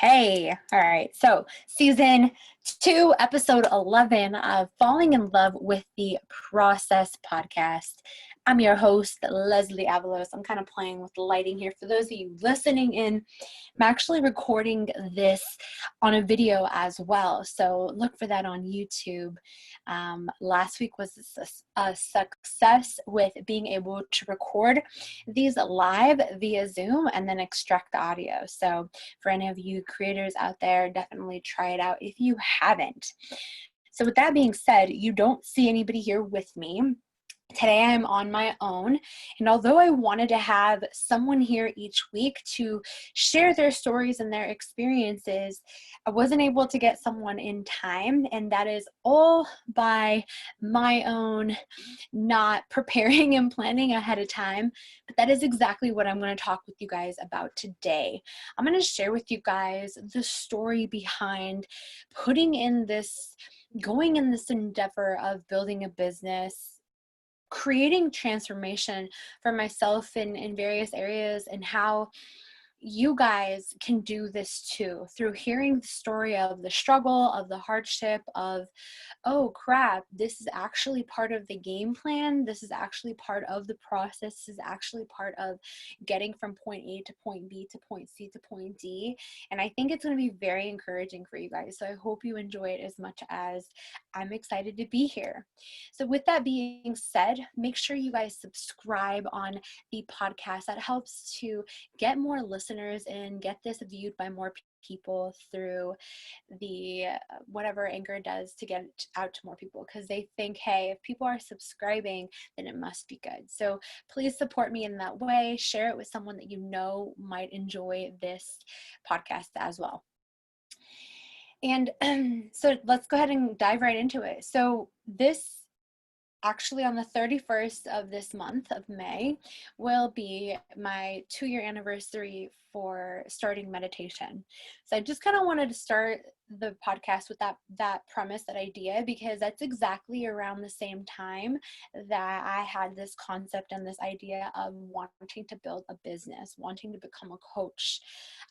Hey, all right. So, season 2, episode 11 of Falling in Love with the Process podcast. I'm your host, Leslie Avalos. I'm kind of playing with the lighting here. For those of you listening in, I'm actually recording this on a video as well. So, look for that on YouTube. Last week was a success with being able to record these live via Zoom and then extract the audio. So, for any of you creators out there, definitely try it out if you haven't. So with that being said, you don't see anybody here with me. Today I'm on my own, and although I wanted to have someone here each week to share their stories and their experiences, I wasn't able to get someone in time, and that is all by my own not preparing and planning ahead of time. But that is exactly what I'm going to talk with you guys about today. I'm going to share with you guys the story behind going in this endeavor of building a business, creating transformation for myself in various areas, and how you guys can do this too through hearing the story of the struggle, of the hardship, of, oh crap, this is actually part of the game plan. This is actually part of the process. This is actually part of getting from point A to point B to point C to point D. And I think it's going to be very encouraging for you guys. So I hope you enjoy it as much as I'm excited to be here. So with that being said, make sure you guys subscribe on the podcast. That helps to get more listeners and get this viewed by more people through the whatever Anchor does to get it out to more people, because they think, hey, if people are subscribing, then it must be good. So please support me in that way. Share it with someone that you know might enjoy this podcast as well. And so let's go ahead and dive right into it. So this actually on the 31st of this month of May will be my 2-year anniversary for starting meditation. So I just kind of wanted to start the podcast with that premise, that idea, because that's exactly around the same time that I had this concept and this idea of wanting to build a business, wanting to become a coach.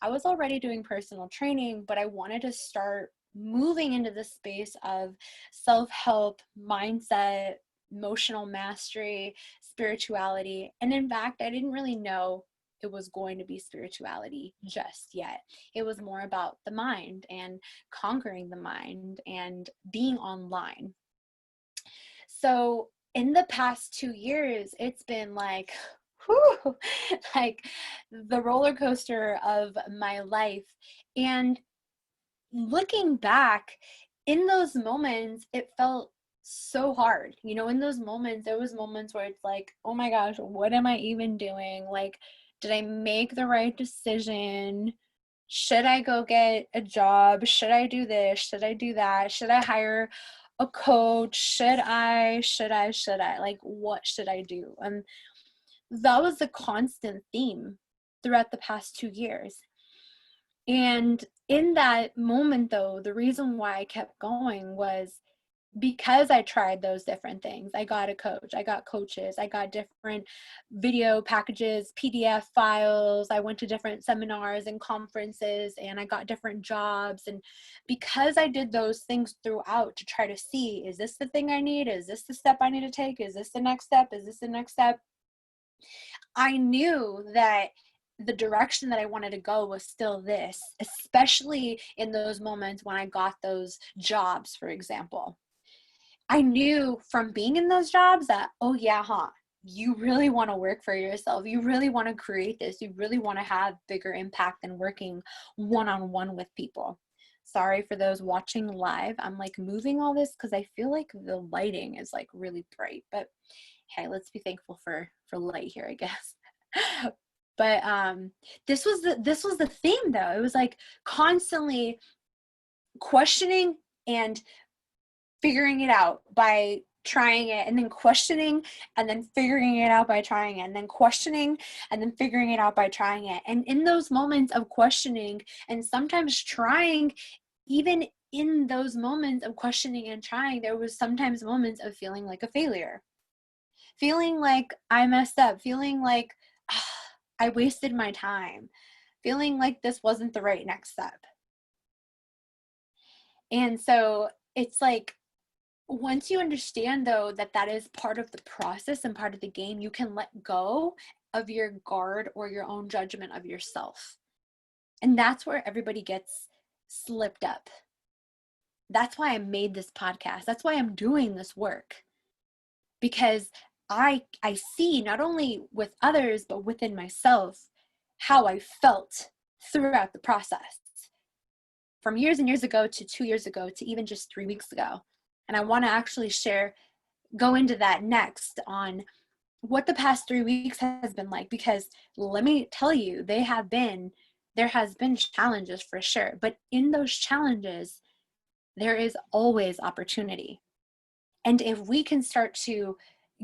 I was already doing personal training, but I wanted to start moving into the space of self-help, mindset, emotional mastery, spirituality. And in fact, I didn't really know it was going to be spirituality just yet. It was more about the mind and conquering the mind and being online. So in the past 2 years, it's been like, whew, like the roller coaster of my life. And looking back, in those moments, it felt so hard. In those moments, there was moments where it's like, oh my gosh, what am I even doing? Like, did I make the right decision? Should I go get a job? Should I do this? Should I do that? Should I hire a coach? Should I? Like, what should I do? And that was the constant theme throughout the past 2 years. And in that moment, though, the reason why I kept going was because I tried those different things. I got a coach, I got coaches, I got different video packages, PDF files. I went to different seminars and conferences, and I got different jobs. And because I did those things throughout to try to see, is this the thing I need? Is this the step I need to take? Is this the next step? Is this the next step? I knew that the direction that I wanted to go was still this, especially in those moments when I got those jobs, for example. I knew from being in those jobs that, oh yeah, you really want to work for yourself. You really want to create this. You really want to have bigger impact than working one-on-one with people. Sorry for those watching live. I'm like moving all this because I feel like the lighting is like really bright, but hey, let's be thankful for light here, I guess. But this was the theme though. It was like constantly questioning and figuring it out by trying it, and then questioning, and then figuring it out by trying it, and then questioning, and then figuring it out by trying it. And in those moments of questioning and sometimes trying, even in those moments of questioning and trying, there was sometimes moments of feeling like a failure, feeling like I messed up, feeling like I wasted my time, feeling like this wasn't the right next step. And so it's like, once you understand though that that is part of the process and part of the game, you can let go of your guard or your own judgment of yourself. And that's where everybody gets slipped up. That's why I made this podcast. That's why I'm doing this work. Because I see not only with others but within myself how I felt throughout the process. From years and years ago to 2 years ago to even just 3 weeks ago. And I want to actually go into that next on what the past 3 weeks has been like, because let me tell you, there has been challenges for sure, but in those challenges, there is always opportunity. And if we can start to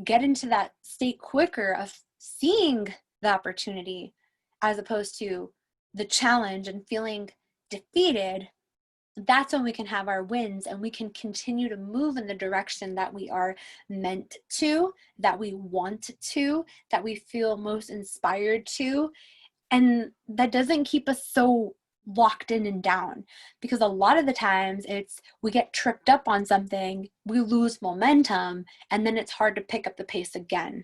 get into that state quicker of seeing the opportunity as opposed to the challenge and feeling defeated, that's when we can have our wins and we can continue to move in the direction that we are meant to, that we want to, that we feel most inspired to. And that doesn't keep us so locked in and down, because a lot of the times we get tripped up on something, we lose momentum, and then it's hard to pick up the pace again.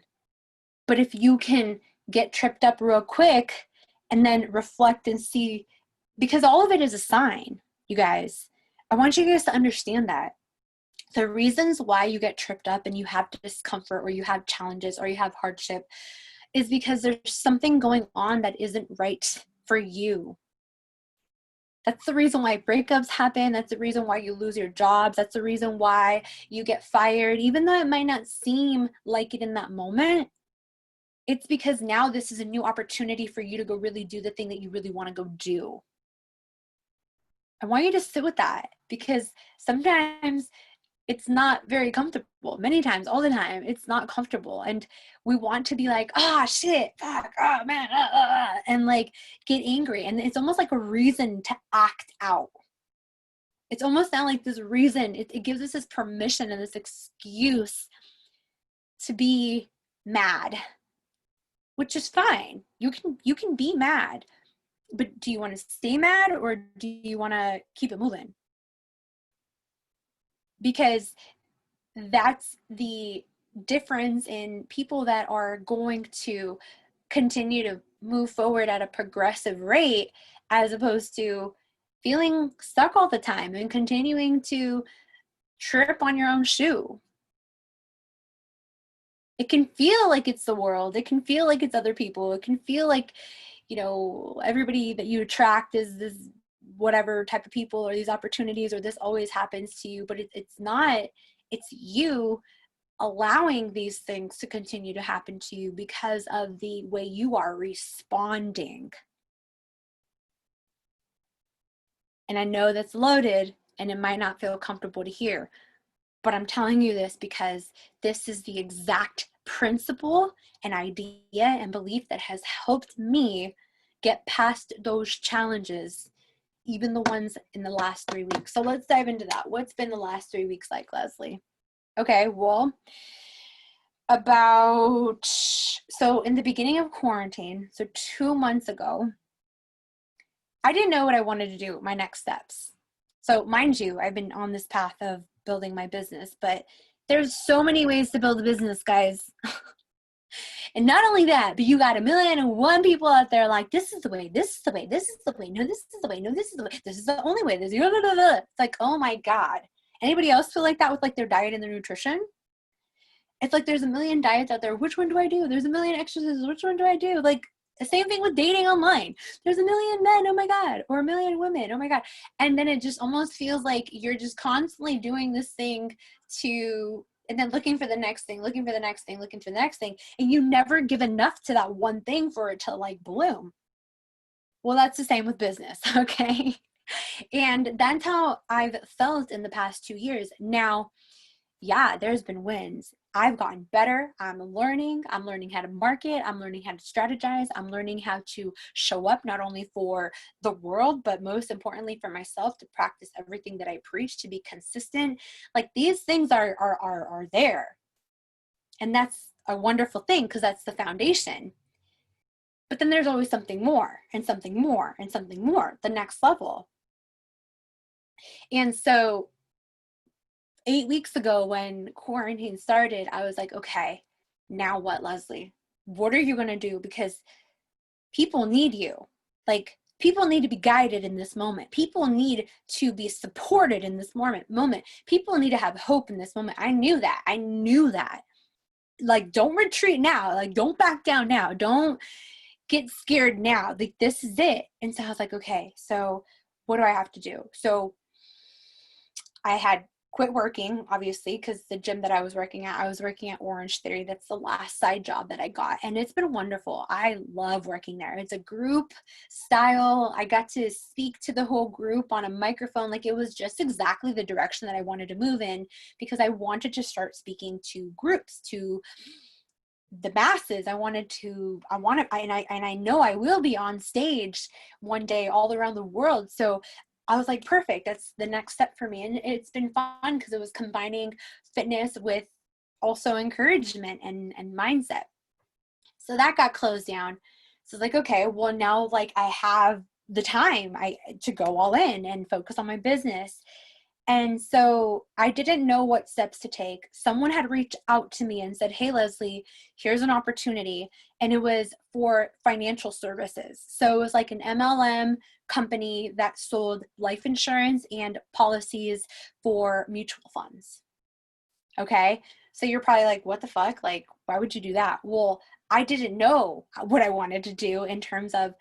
But if you can get tripped up real quick and then reflect and see, because all of it is a sign, you guys. I want you guys to understand that the reasons why you get tripped up and you have discomfort or you have challenges or you have hardship is because there's something going on that isn't right for you. That's the reason why breakups happen. That's the reason why you lose your jobs. That's the reason why you get fired, even though it might not seem like it in that moment. It's because now this is a new opportunity for you to go really do the thing that you really want to go do. I want you to sit with that, because sometimes it's not very comfortable. Many times, all the time, it's not comfortable. And we want to be like, shit, fuck, oh man, and like get angry. And it's almost like a reason to act out. It's almost not like this reason. It gives us this permission and this excuse to be mad, which is fine. You can be mad, but do you want to stay mad or do you want to keep it moving? Because that's the difference in people that are going to continue to move forward at a progressive rate, as opposed to feeling stuck all the time and continuing to trip on your own shoe. It can feel like it's the world. It can feel like it's other people. It can feel like, everybody that you attract is this whatever type of people or these opportunities, or this always happens to you, but it's not. It's you allowing these things to continue to happen to you because of the way you are responding. And I know that's loaded and it might not feel comfortable to hear, but I'm telling you this because this is the exact principle and idea and belief that has helped me get past those challenges, even the ones in the last 3 weeks. So let's dive into that. What's been the last 3 weeks like, Leslie? Okay, well, so in the beginning of quarantine, so 2 months ago, I didn't know what I wanted to do, my next steps. So mind you, I've been on this path of building my business, but there's so many ways to build a business, guys. And not only that, but you got 1,000,001 people out there like, this is the way, this is the way, this is the way, no, this is the way, no, this is the way, this is the only way, this is, it's like, oh my God. Anybody else feel like that with like their diet and their nutrition? It's like there's 1,000,000 diets out there. Which one do I do? There's 1,000,000 exercises. Which one do I do? Like the same thing with dating online. There's 1,000,000 men, oh my God, or 1,000,000 women, oh my God. And then it just almost feels like you're just constantly doing this thing and then looking for the next thing, looking for the next thing, looking for the next thing. And you never give enough to that one thing for it to like bloom. Well, that's the same with business, okay? And that's how I've felt in the past 2 years. Now, yeah, there's been wins. I've gotten better. I'm learning how to market. I'm learning how to strategize. I'm learning how to show up not only for the world, but most importantly for myself, to practice everything that I preach, to be consistent. Like these things are there. And that's a wonderful thing because that's the foundation. But then there's always something more and something more and something more, the next level. And so 8 weeks ago when quarantine started, I was like, okay, now what, Leslie? What are you going to do? Because people need you. Like, people need to be guided in this moment. People need to be supported in this moment. People need to have hope in this moment. I knew that. Like, don't retreat now. Like, don't back down now. Don't get scared now. Like, this is it. And so I was like, okay, so what do I have to do? So I had quit working, obviously, because the gym that I was working at Orange Theory. That's the last side job that I got. And it's been wonderful. I love working there. It's a group style. I got to speak to the whole group on a microphone. Like, it was just exactly the direction that I wanted to move in, because I wanted to start speaking to groups, to the masses. And I know I will be on stage one day all around the world. So I was like, perfect, that's the next step for me. And it's been fun because it was combining fitness with also encouragement and mindset. So that got closed down. So it's like, okay, well, now, like, I have the time to go all in and focus on my business. And so I didn't know what steps to take. Someone had reached out to me and said, hey, Leslie, here's an opportunity. And it was for financial services. So it was like an MLM company that sold life insurance and policies for mutual funds. Okay. So you're probably like, what the fuck? Like, why would you do that? Well, I didn't know what I wanted to do in terms of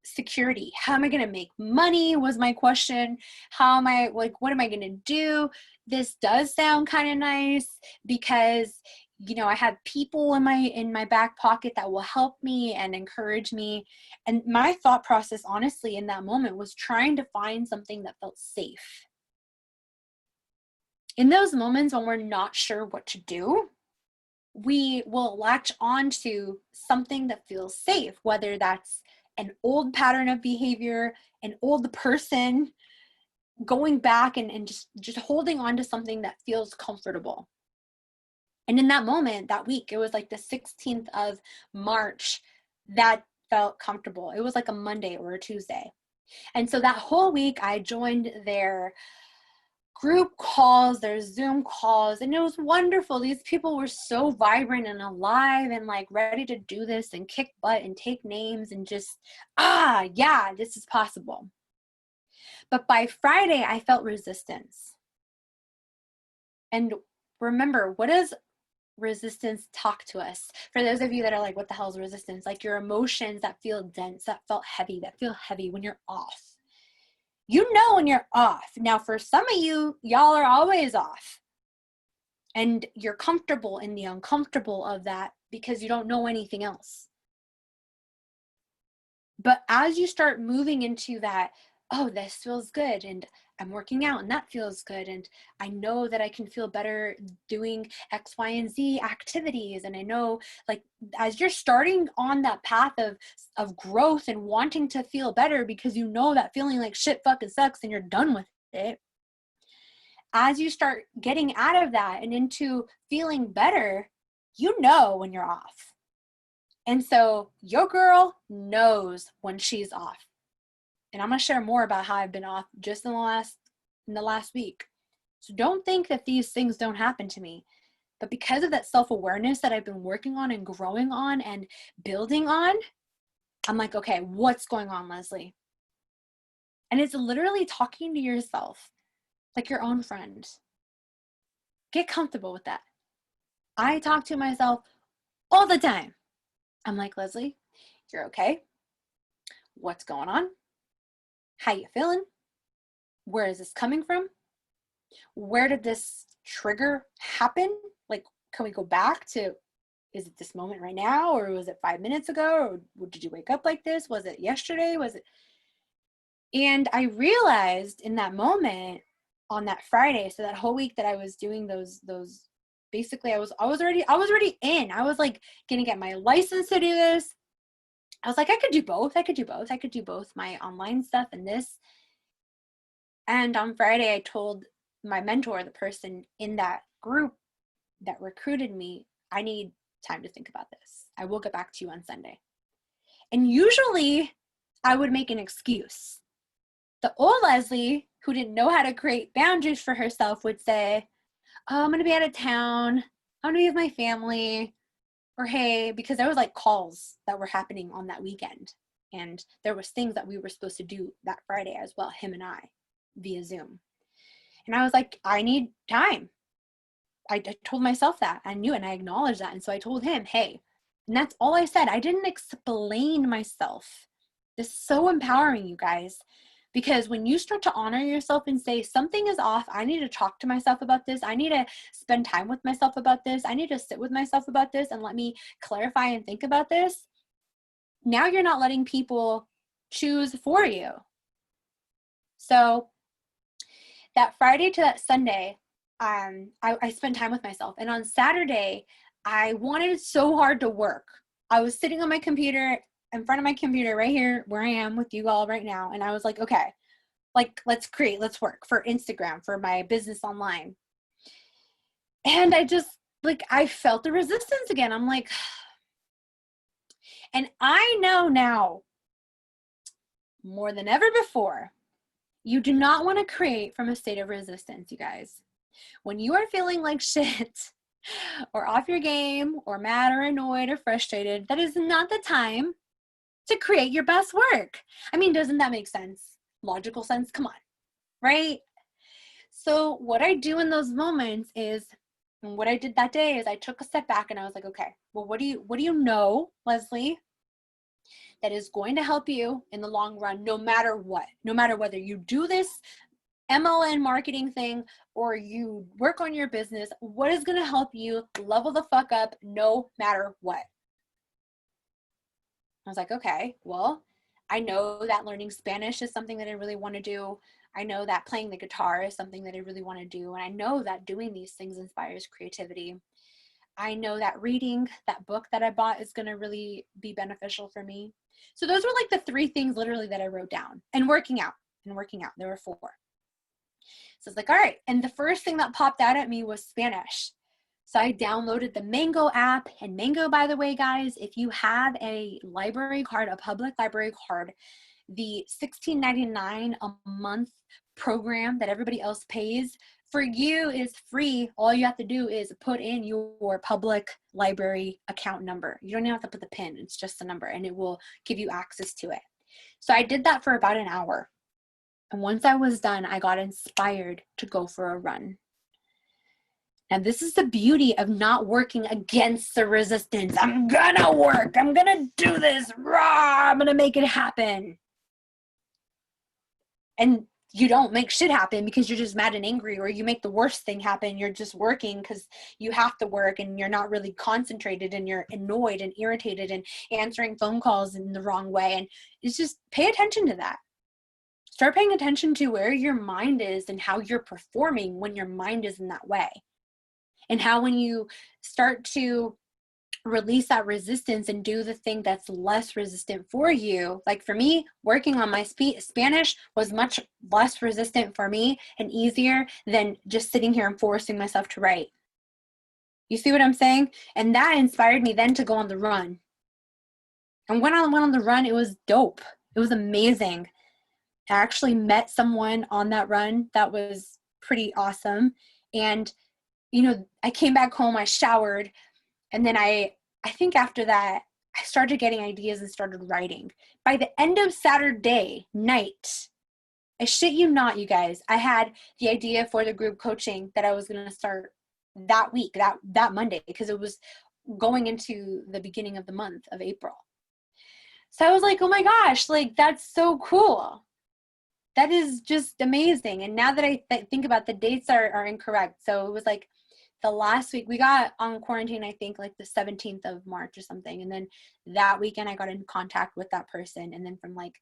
security. How am I going to make money was my question. How am I, like, what am I going to do? This does sound kind of nice because, you know, I have people in my back pocket that will help me and encourage me. And my thought process, honestly, in that moment was trying to find something that felt safe. In those moments when we're not sure what to do, we will latch on to something that feels safe, whether that's an old pattern of behavior, an old person, going back and just holding on to something that feels comfortable. And in that moment, that week, it was like the 16th of March, that felt comfortable. It was like a Monday or a Tuesday. And so that whole week I joined their group calls, their Zoom calls, and it was wonderful. These people were so vibrant and alive and like ready to do this and kick butt and take names and just, yeah, this is possible. But by Friday, I felt resistance. And remember, what does resistance talk to us? For those of you that are like, what the hell is resistance? Like your emotions that feel dense, that feel heavy when you're off. You know when you're off. Now, for some of you, y'all are always off. And you're comfortable in the uncomfortable of that because you don't know anything else. But as you start moving into that, oh, this feels good, and I'm working out and that feels good, and I know that I can feel better doing X, Y, and Z activities, and I know, like, as you're starting on that path of growth and wanting to feel better because you know that feeling like shit fucking sucks and you're done with it, as you start getting out of that and into feeling better, you know when you're off. And so your girl knows when she's off. And I'm going to share more about how I've been off just in the last week. So don't think that these things don't happen to me. But because of that self-awareness that I've been working on and growing on and building on, I'm like, okay, what's going on, Leslie? And it's literally talking to yourself like your own friend. Get comfortable with that. I talk to myself all the time. I'm like, Leslie, you're okay. What's going on? How you feeling? Where is this coming from? Where did this trigger happen? Like, can we go back to, is it this moment right now? Or was it 5 minutes ago? Or did you wake up like this? Was it yesterday? Was it? And I realized in that moment on that Friday, so that whole week that I was doing those basically I was already in. I was like gonna get my license to do this. I was like, I could do both. I could do both my online stuff and this. And on Friday, I told my mentor, the person in that group that recruited me, I need time to think about this. I will get back to you on Sunday. And usually I would make an excuse. The old Leslie, who didn't know how to create boundaries for herself, would say, oh, I'm going to be out of town. I'm going to be with my family. Or, hey, because there was like calls that were happening on that weekend. And there was things that we were supposed to do that Friday as well, him and I, via Zoom. And I was like, I need time. I told myself that. I knew it and I acknowledged that. And so I told him, hey, and that's all I said. I didn't explain myself. This is so empowering, you guys, because when you start to honor yourself and say something is off, I need to talk to myself about this. I need to spend time with myself about this. I need to sit with myself about this and let me clarify and think about this. Now you're not letting people choose for you. So that Friday to that Sunday, I spent time with myself. And on Saturday, I wanted so hard to work. I was sitting on my computer, in front of my computer right here where I am with you all right now. And I was like, okay, like, let's work for Instagram, for my business online. And I just, like, I felt the resistance again. I'm like, and I know now more than ever before, you do not want to create from a state of resistance, you guys. When you are feeling like shit or off your game or mad or annoyed or frustrated, that is not the time to create your best work. I mean, doesn't that make sense? Logical sense? Come on, right? So what I do in those moments is, and what I did that day is I took a step back and I was like, okay, well, what do you know, Leslie, that is going to help you in the long run, no matter what, no matter whether you do this MLM marketing thing or you work on your business, what is going to help you level the fuck up no matter what? I was like, okay, well, I know that learning Spanish is something that I really want to do. I know that playing the guitar is something that I really want to do. And I know that doing these things inspires creativity. I know that reading that book that I bought is going to really be beneficial for me. So those were like the 3 things literally that I wrote down. And working out. There were 4. So it's like, all right. And the first thing that popped out at me was Spanish. So I downloaded the Mango app. And Mango, by the way, guys, if you have a library card, a public library card, the $16.99 a month program that everybody else pays for you is free. All you have to do is put in your public library account number. You don't even have to put the PIN. It's just the number and it will give you access to it. So I did that for about an hour. And once I was done, I got inspired to go for a run. And this is the beauty of not working against the resistance. I'm gonna work. I'm gonna do this. Raw. I'm gonna make it happen. And you don't make shit happen because you're just mad and angry, or you make the worst thing happen. You're just working because you have to work and you're not really concentrated and you're annoyed and irritated and answering phone calls in the wrong way. And it's just pay attention to that. Start paying attention to where your mind is and how you're performing when your mind is in that way. And how when you start to release that resistance and do the thing that's less resistant for you. Like for me, working on my Spanish was much less resistant for me and easier than just sitting here and forcing myself to write. You see what I'm saying? And that inspired me then to go on the run. And when I went on the run, it was dope. It was amazing. I actually met someone on that run that was pretty awesome. And, you know, I came back home, I showered, and then I think after that, I started getting ideas and started writing. By the end of Saturday night, I shit you not, you guys, I had the idea for the group coaching that I was going to start that week, that Monday, because it was going into the beginning of the month of April. So I was like, oh my gosh, like that's so cool. That is just amazing. And now that I think about the dates are incorrect. So it was like the last week we got on quarantine, I think like the 17th of March or something. And then that weekend I got in contact with that person. And then from like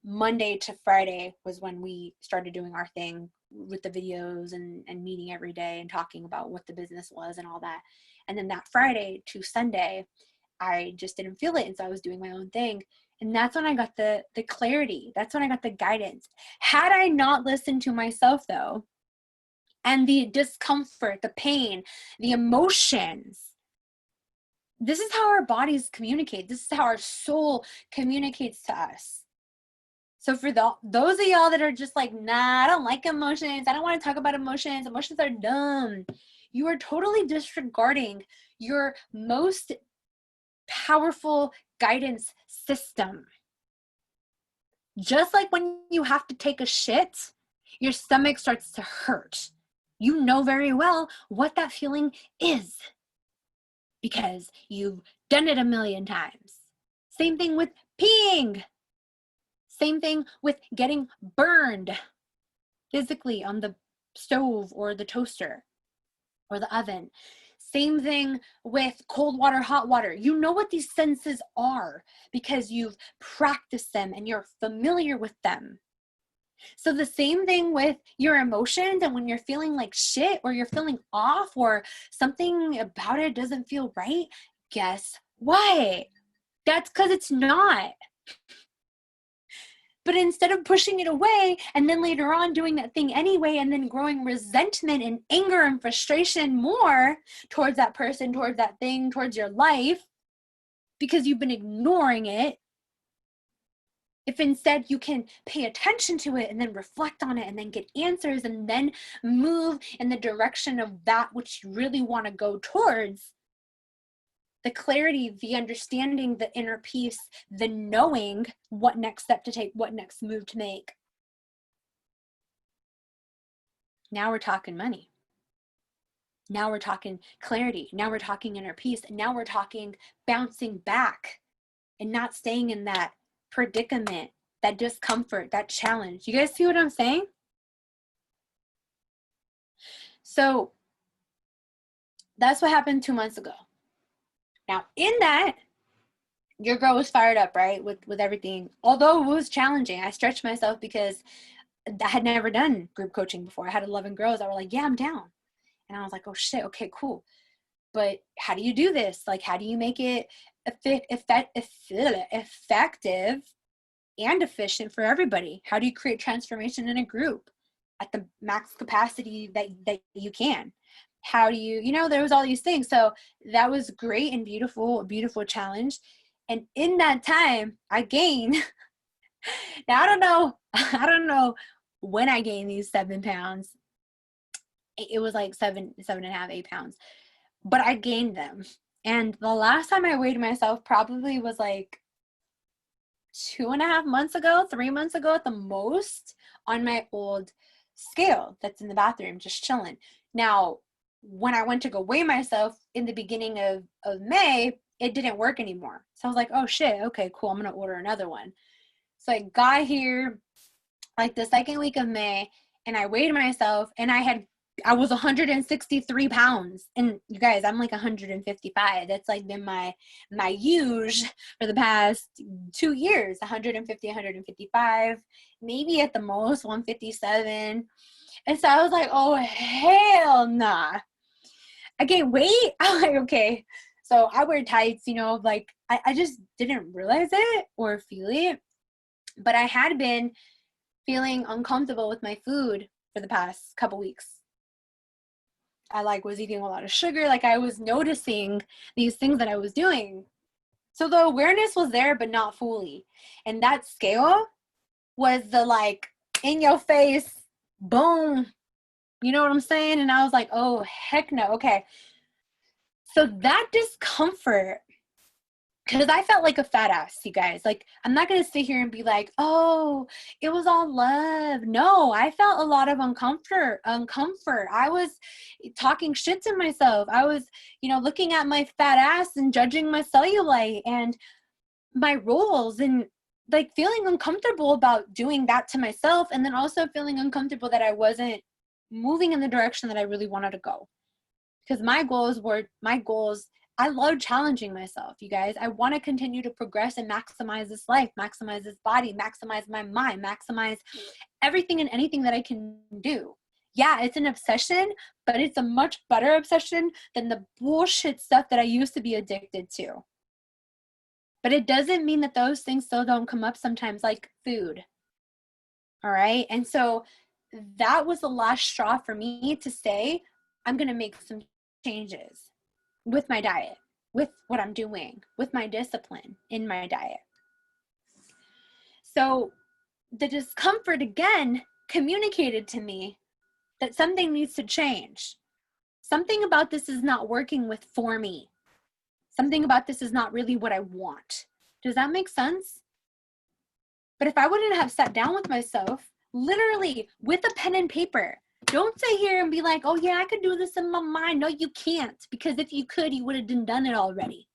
Monday to Friday was when we started doing our thing with the videos and meeting every day and talking about what the business was and all that. And then that Friday to Sunday, I just didn't feel it. And so I was doing my own thing. And that's when I got the clarity. That's when I got the guidance. Had I not listened to myself though, and the discomfort, the pain, the emotions, this is how our bodies communicate. This is how our soul communicates to us. So for those of y'all that are just like, nah, I don't like emotions. I don't want to talk about emotions. Emotions are dumb. You are totally disregarding your most powerful guidance system. Just like when you have to take a shit, your stomach starts to hurt. You know very well what that feeling is because you've done it a million times. Same thing with peeing. Same thing with getting burned physically on the stove or the toaster or the oven. Same thing with cold water, hot water. You know what these senses are because you've practiced them and you're familiar with them. So the same thing with your emotions, and when you're feeling like shit or you're feeling off or something about it doesn't feel right, guess what? That's because it's not. But instead of pushing it away and then later on doing that thing anyway and then growing resentment and anger and frustration more towards that person, towards that thing, towards your life, because you've been ignoring it, if instead you can pay attention to it and then reflect on it and then get answers and then move in the direction of that which you really want to go towards, the clarity, the understanding, the inner peace, the knowing what next step to take, what next move to make. Now we're talking money. Now we're talking clarity. Now we're talking inner peace. And now we're talking bouncing back and not staying in that predicament, that discomfort, that challenge. You guys see what I'm saying? So that's what happened 2 months ago. Now, in that, your girl was fired up, right? With everything. Although it was challenging, I stretched myself because I had never done group coaching before. I had 11 girls that were like, yeah, I'm down. And I was like, oh shit, okay, cool. But how do you do this? Like, how do you make it effective and efficient for everybody? How do you create transformation in a group at the max capacity that you can? How do you, there was all these things. So that was great and beautiful, a beautiful challenge. And in that time, I gained, now I don't know when I gained these 7 pounds. It was like 7.5, 8 pounds, but I gained them. And the last time I weighed myself probably was like 2.5 months ago, 3 months ago at the most, on my old scale that's in the bathroom, just chilling. Now, when I went to go weigh myself in the beginning of May, it didn't work anymore. So I was like, oh shit, okay, cool, I'm gonna order another one. So I got here like the second week of May and I weighed myself and I was 163 pounds. And you guys, I'm like 155. That's like been my huge for the past 2 years, 150, 155, maybe at the most 157. And so I was like, oh, hell nah. I gained weight. I'm like, okay. So I wear tights, like I just didn't realize it or feel it. But I had been feeling uncomfortable with my food for the past couple weeks. I was eating a lot of sugar. Like I was noticing these things that I was doing. So the awareness was there, but not fully. And that scale was the in your face, boom. You know what I'm saying? And I was like, oh, heck no. Okay. So that discomfort, because I felt like a fat ass, you guys. Like, I'm not going to sit here and be like, oh, it was all love. No, I felt a lot of uncomfort. I was talking shit to myself. I was, looking at my fat ass and judging my cellulite and my rolls and feeling uncomfortable about doing that to myself. And then also feeling uncomfortable that I wasn't moving in the direction that I really wanted to go. Because my goals, I love challenging myself, you guys. I want to continue to progress and maximize this life, maximize this body, maximize my mind, maximize everything and anything that I can do. Yeah, it's an obsession, but it's a much better obsession than the bullshit stuff that I used to be addicted to. But it doesn't mean that those things still don't come up sometimes, like food. All right. And so that was the last straw for me to say, I'm going to make some changes with my diet, with what I'm doing, with my discipline in my diet. So the discomfort again communicated to me that something needs to change. Something about this is not working for me. Something about this is not really what I want. Does that make sense? But if I wouldn't have sat down with myself, literally with a pen and paper, don't sit here and be like, oh yeah, I could do this in my mind. No, you can't, because if you could, you would have done it already.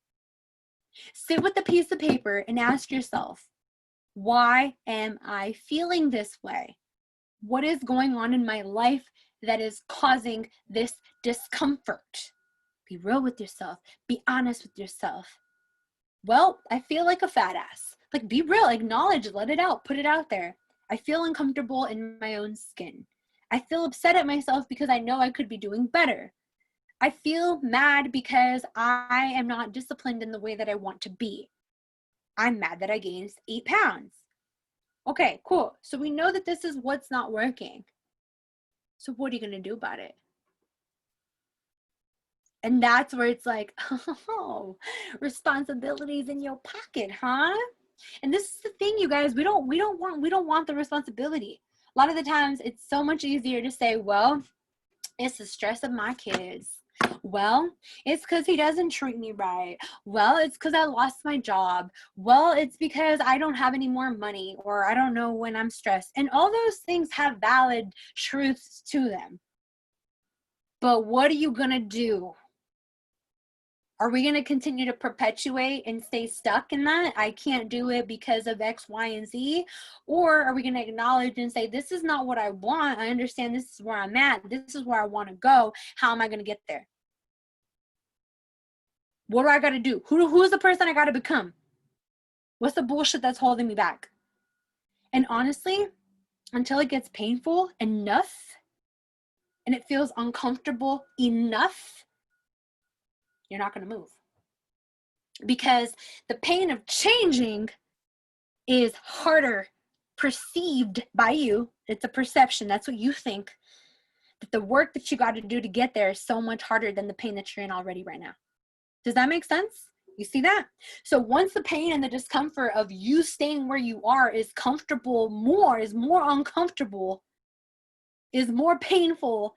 Sit with a piece of paper and ask yourself, why am I feeling this way? What is going on in my life that is causing this discomfort? Be real with yourself. Be honest with yourself. Well, I feel like a fat ass. Like, be real, acknowledge, let it out, put it out there. I feel uncomfortable in my own skin. I feel upset at myself because I know I could be doing better. I feel mad because I am not disciplined in the way that I want to be. I'm mad that I gained 8 pounds. Okay, cool. So we know that this is what's not working. So what are you going to do about it? And that's where it's like, oh, responsibilities in your pocket, huh? And this is the thing, you guys, we don't want the responsibility. A lot of the times it's so much easier to say, well, it's the stress of my kids. Well, it's because he doesn't treat me right. Well, it's because I lost my job. Well, it's because I don't have any more money, or I don't know when I'm stressed. And all those things have valid truths to them. But what are you going to do? Are we going to continue to perpetuate and stay stuck in that? I can't do it because of X, Y, and Z. Or are we going to acknowledge and say, this is not what I want. I understand this is where I'm at. This is where I want to go. How am I going to get there? What do I got to do? Who's the person I got to become? What's the bullshit that's holding me back? And honestly, until it gets painful enough and it feels uncomfortable enough, you're not going to move. Because the pain of changing is harder perceived by you. It's a perception. That's what you think. That the work that you got to do to get there is so much harder than the pain that you're in already right now. Does that make sense? You see that? So once the pain and the discomfort of you staying where you are is more uncomfortable, is more painful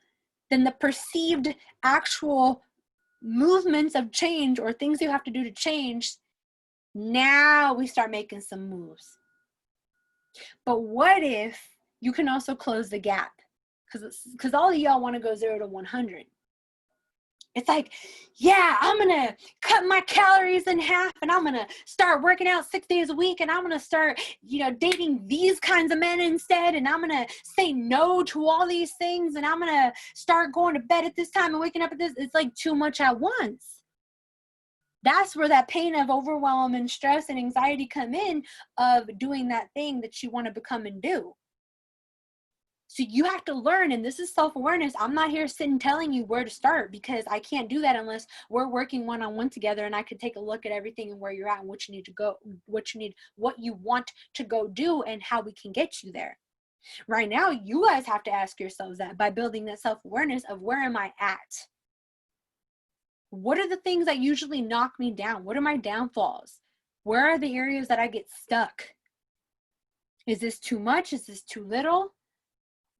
than the perceived actual movements of change or things you have to do to change, now we start making some moves. But what if you can also close the gap? Because all of y'all want to go 0 to 100. It's like, yeah, I'm going to cut my calories in half, and I'm going to start working out 6 days a week, and I'm going to start, dating these kinds of men instead, and I'm going to say no to all these things, and I'm going to start going to bed at this time and waking up at this. It's like too much at once. That's where that pain of overwhelm and stress and anxiety come in, of doing that thing that you want to become and do. So you have to learn, and this is self-awareness. I'm not here sitting telling you where to start, because I can't do that unless we're working one-on-one together, and I could take a look at everything and where you're at and what you need to go, what you want to go do, and how we can get you there. Right now, you guys have to ask yourselves that by building that self-awareness of, where am I at? What are the things that usually knock me down? What are my downfalls? Where are the areas that I get stuck? Is this too much? Is this too little?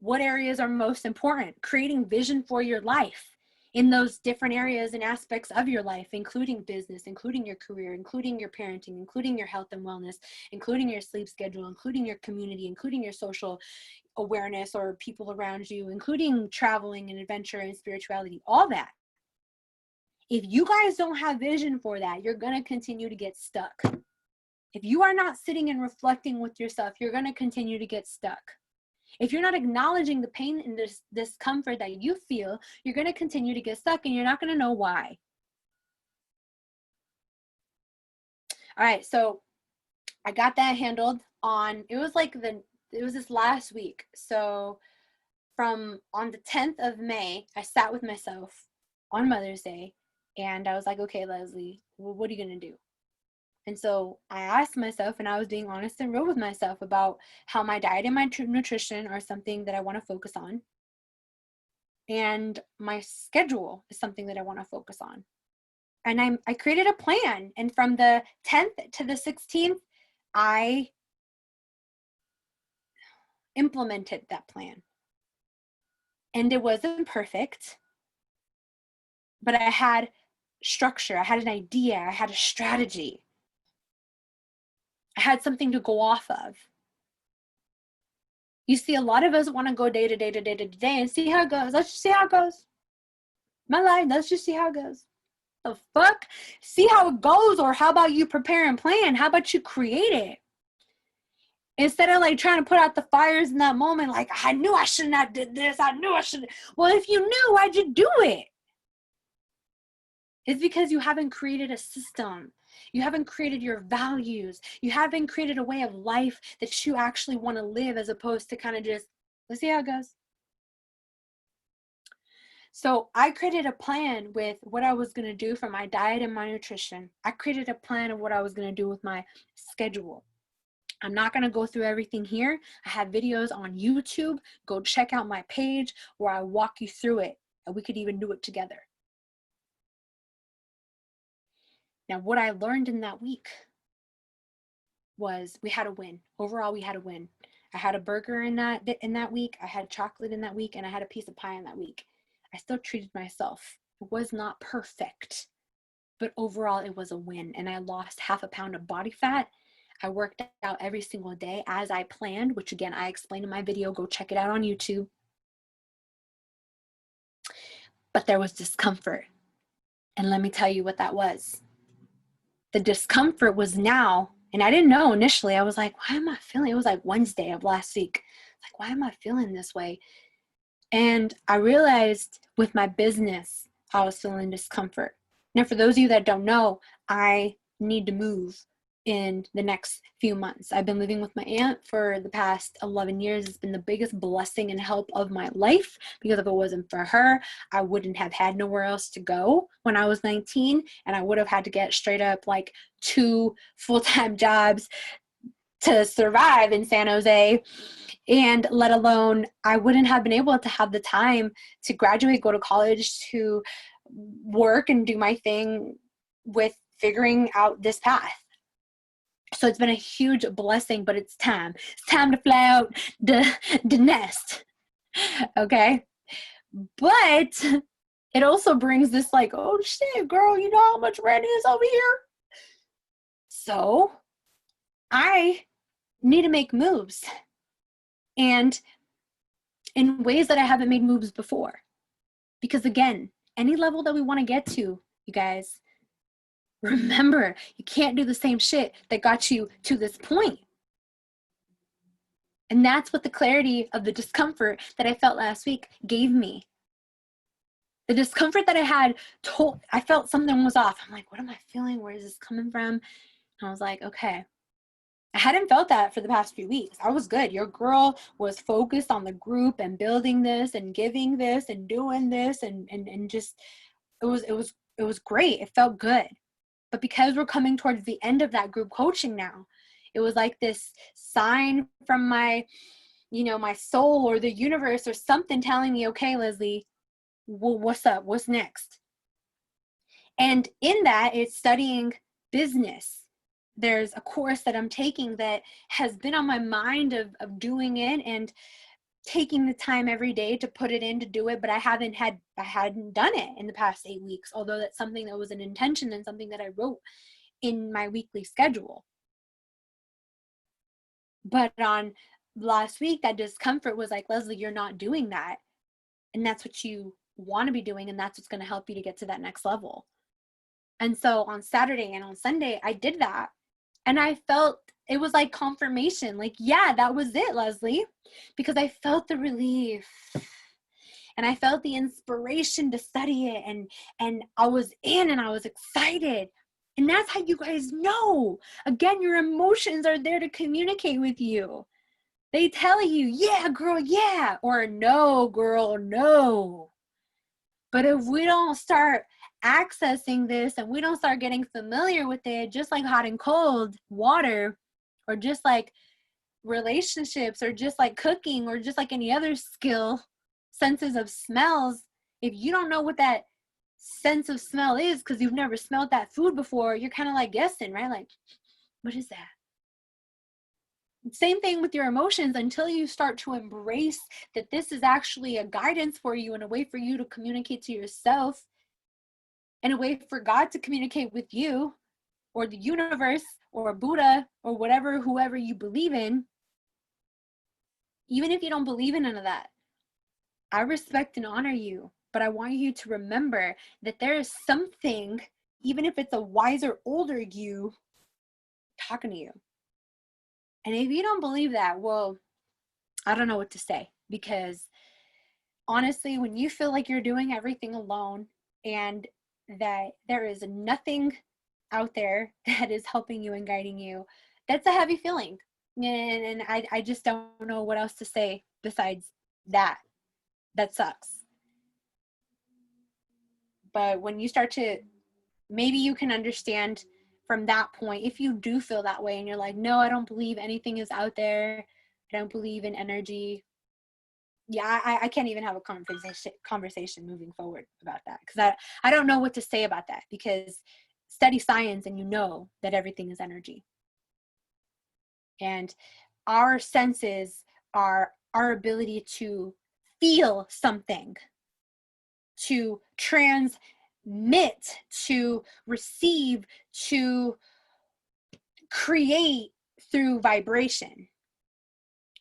What areas are most important? Creating vision for your life in those different areas and aspects of your life, including business, including your career, including your parenting, including your health and wellness, including your sleep schedule, including your community, including your social awareness or people around you, including traveling and adventure and spirituality, all that. If you guys don't have vision for that, you're going to continue to get stuck. If you are not sitting and reflecting with yourself, you're going to continue to get stuck. If you're not acknowledging the pain and this discomfort that you feel, you're going to continue to get stuck, and you're not going to know why. All right, so I got that handled on, it was this last week. So on the 10th of May, I sat with myself on Mother's Day, and I was like, okay, Leslie, well, what are you going to do? And so I asked myself, and I was being honest and real with myself about how my diet and my nutrition are something that I want to focus on. And my schedule is something that I want to focus on. And I created a plan. And from the 10th to the 16th, I implemented that plan. And it wasn't perfect, but I had structure, I had an idea, I had a strategy. I had something to go off of. You see, a lot of us want to go day to day to day to day and see how it goes. Let's just see how it goes. My life, let's just see how it goes. The fuck? See how it goes, or how about you prepare and plan? How about you create it? Instead of like trying to put out the fires in that moment, like, I knew I shouldn't have did this. I knew I shouldn't. Well, if you knew, why'd you do it? It's because you haven't created a system. You haven't created your values. You haven't created a way of life that you actually want to live, as opposed to kind of just, let's see how it goes. So I created a plan with what I was going to do for my diet and my nutrition. I created a plan of what I was going to do with my schedule. I'm not going to go through everything here. I have videos on YouTube. Go check out my page where I walk you through it, and we could even do it together. Now, what I learned in that week was we had a win. Overall, we had a win. I had a burger in that week. I had chocolate in that week, and I had a piece of pie in that week. I still treated myself. It was not perfect, but overall it was a win. And I lost 0.5 pound of body fat. I worked out every single day as I planned, which again, I explained in my video. Go check it out on YouTube. But there was discomfort. And let me tell you what that was. The discomfort was now, and I didn't know initially. I was like, why am I feeling? It was like Wednesday of last week. Like, why am I feeling this way? And I realized with my business, I was feeling discomfort. Now, for those of you that don't know, I need to move in the next few months. I've been living with my aunt for the past 11 years. It's been the biggest blessing and help of my life, because if it wasn't for her, I wouldn't have had nowhere else to go when I was 19, and I would have had to get straight up like 2 full-time jobs to survive in San Jose. And let alone, I wouldn't have been able to have the time to graduate, go to college, to work and do my thing with figuring out this path. So it's been a huge blessing, but it's time. It's time to fly out the nest. Okay. But it also brings this like, oh shit, girl, you know how much rent is over here? So I need to make moves. And in ways that I haven't made moves before. Because again, any level that we want to get to, you guys, remember, you can't do the same shit that got you to this point. And that's what the clarity of the discomfort that I felt last week gave me. The discomfort that I had I felt something was off. I'm like, what am I feeling? Where is this coming from? And I was like, okay. I hadn't felt that for the past few weeks. I was good. Your girl was focused on the group and building this and giving this and doing this and just it was great. It felt good. But because we're coming towards the end of that group coaching now, it was like this sign from my, my soul or the universe or something telling me, okay, Leslie, what's up? What's next? And in that, it's studying business. There's a course that I'm taking that has been on my mind of doing it and taking the time every day to put it in to do it, but I hadn't done it in the past 8 weeks, although that's something that was an intention and something that I wrote in my weekly schedule. But on last week, that discomfort was like, Leslie, you're not doing that. And that's what you want to be doing, and that's what's going to help you to get to that next level. And so on Saturday and on Sunday, I did that. And I felt it was like confirmation, like, yeah, that was it, Leslie, because I felt the relief and I felt the inspiration to study it. And I was in and I was excited. And that's how you guys know. Again, your emotions are there to communicate with you. They tell you, yeah, girl, yeah, or no, girl, no. But if we don't start accessing this and we don't start getting familiar with it, just like hot and cold water, or just like relationships, or just like cooking, or just like any other skill, senses of smells, if you don't know what that sense of smell is because you've never smelled that food before, you're kind of like guessing, right? Like, what is that? Same thing with your emotions. Until you start to embrace that this is actually a guidance for you and a way for you to communicate to yourself and a way for God to communicate with you or the universe or Buddha or whatever, whoever you believe in, even if you don't believe in none of that, I respect and honor you, but I want you to remember that there is something, even if it's a wiser, older you, talking to you. And if you don't believe that, well, I don't know what to say, because honestly, when you feel like you're doing everything alone and that there is nothing out there that is helping you and guiding you, that's a heavy feeling. And I just don't know what else to say besides that. That sucks. But when you start to, maybe you can understand from that point, if you do feel that way and you're like, no, I don't believe anything is out there, I don't believe in energy. Yeah, I can't even have a conversation moving forward about that, because I don't know what to say about that, because study science and you know that everything is energy. And our senses are our ability to feel something, to transmit, to receive, to create through vibration.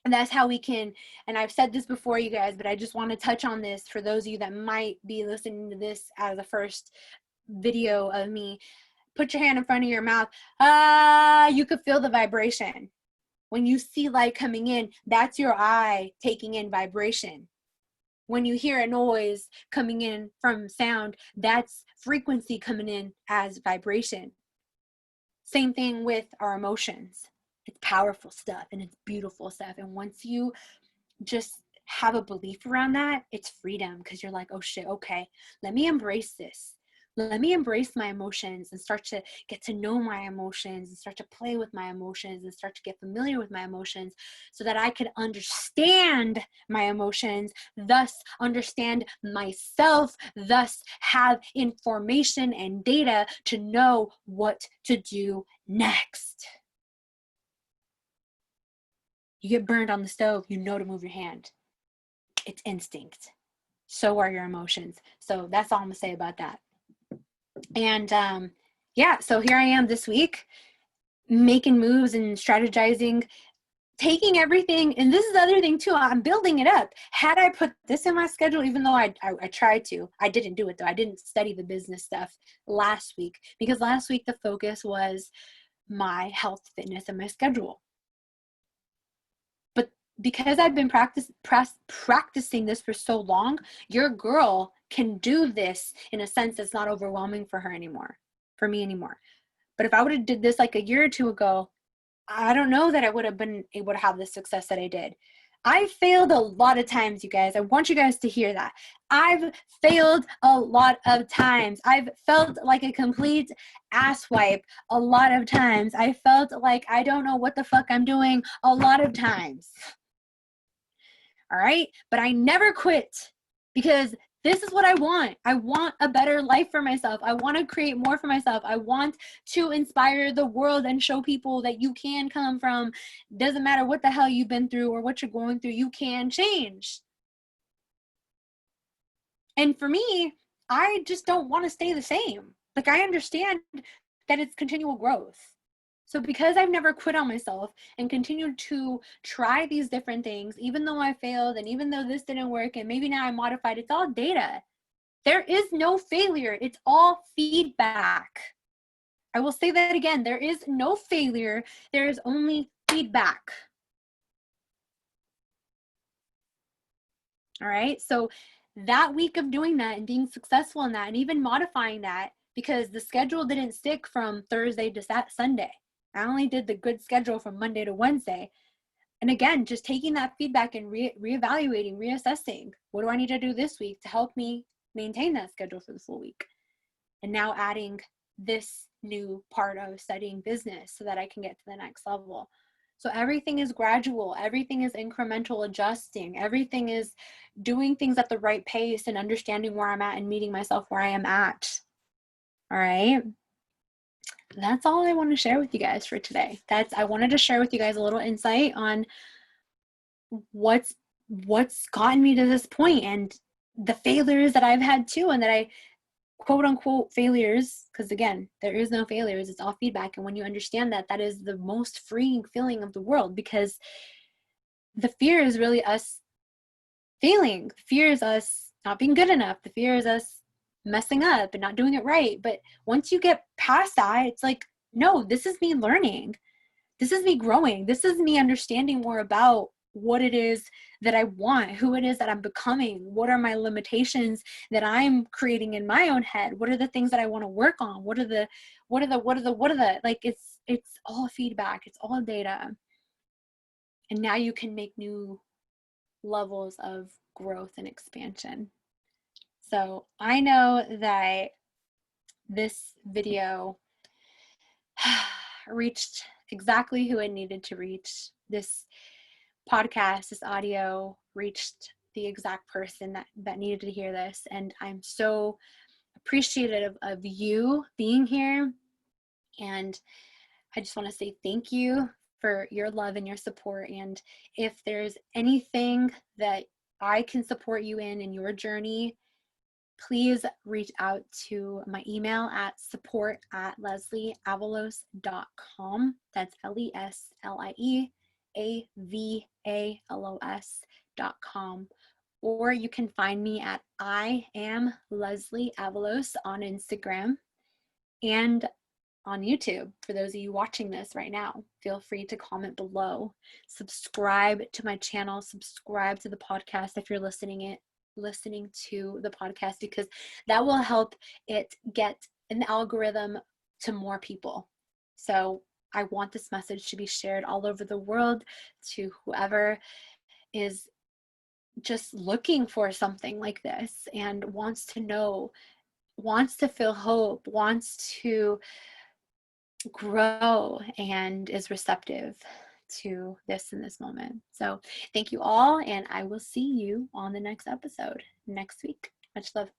And that's how we can, and I've said this before, you guys, but I just want to touch on this for those of you that might be listening to this as the first video of me. Put your hand in front of your mouth. You could feel the vibration. When you see light coming in, that's your eye taking in vibration. When you hear a noise coming in from sound, that's frequency coming in as vibration. Same thing with our emotions. It's powerful stuff and it's beautiful stuff. And once you just have a belief around that, it's freedom, because you're like, oh shit, okay, let me embrace this. Let me embrace my emotions and start to get to know my emotions and start to play with my emotions and start to get familiar with my emotions so that I can understand my emotions, thus understand myself, thus have information and data to know what to do next. You get burned on the stove, you know to move your hand. It's instinct. So are your emotions. So that's all I'm gonna say about that. And yeah, so here I am this week making moves and strategizing, taking everything. And this is the other thing too, I'm building it up. Had I put this in my schedule, even though I tried to, I didn't do it though. I didn't study the business stuff last week, because last week the focus was my health, fitness, and my schedule. But because I've been practicing this for so long, your girl can do this in a sense that's not overwhelming for me anymore. But if I would have did this like a year or two ago, I don't know that I would have been able to have the success that I did. I failed a lot of times, you guys. I want you guys to hear that. I've failed a lot of times. I've felt like a complete asswipe a lot of times. I felt like I don't know what the fuck I'm doing a lot of times. All right. But I never quit, because this is what I want. I want a better life for myself. I want to create more for myself. I want to inspire the world and show people that you can come from, doesn't matter what the hell you've been through or what you're going through, you can change. And for me, I just don't want to stay the same. Like, I understand that it's continual growth. So because I've never quit on myself and continued to try these different things, even though I failed and even though this didn't work and maybe now I modified, it's all data. There is no failure. It's all feedback. I will say that again. There is no failure. There is only feedback. All right. So that week of doing that and being successful in that and even modifying that, because the schedule didn't stick from Thursday to Sunday. I only did the good schedule from Monday to Wednesday. And again, just taking that feedback and reevaluating, reassessing, what do I need to do this week to help me maintain that schedule for the full week? And now adding this new part of studying business so that I can get to the next level. So everything is gradual. Everything is incremental adjusting. Everything is doing things at the right pace and understanding where I'm at and meeting myself where I am at. All right. That's all I want to share with you guys for today. I wanted to share with you guys a little insight on what's gotten me to this point and the failures that I've had too, and that I quote unquote failures, because again, there is no failures, it's all feedback. And when you understand that, that is the most freeing feeling of the world, because the fear is really us failing. The fear is us not being good enough. The fear is us messing up and not doing it right. But once you get past that, it's like, no, this is me learning. This is me growing. This is me understanding more about what it is that I want, who it is that I'm becoming, what are my limitations that I'm creating in my own head, what are the things that I want to work on, what are the like, it's all feedback, it's all data. And now you can make new levels of growth and expansion. So I know that this video reached exactly who it needed to reach. This podcast, this audio reached the exact person that needed to hear this. And I'm so appreciative of you being here. And I just want to say thank you for your love and your support. And if there's anything that I can support you in your journey, please reach out to my email at support@leslieavalos.com. That's LESLIEAVALOS.com. Or you can find me at I am Leslie Avalos on Instagram and on YouTube. For those of you watching this right now, feel free to comment below. Subscribe to my channel, subscribe to the podcast if you're listening to the podcast, because that will help it get an algorithm to more people. So I want this message to be shared all over the world to whoever is just looking for something like this and wants to know, wants to feel hope, wants to grow, and is receptive to this in this moment. So thank you all, and I will see you on the next episode next week. Much love.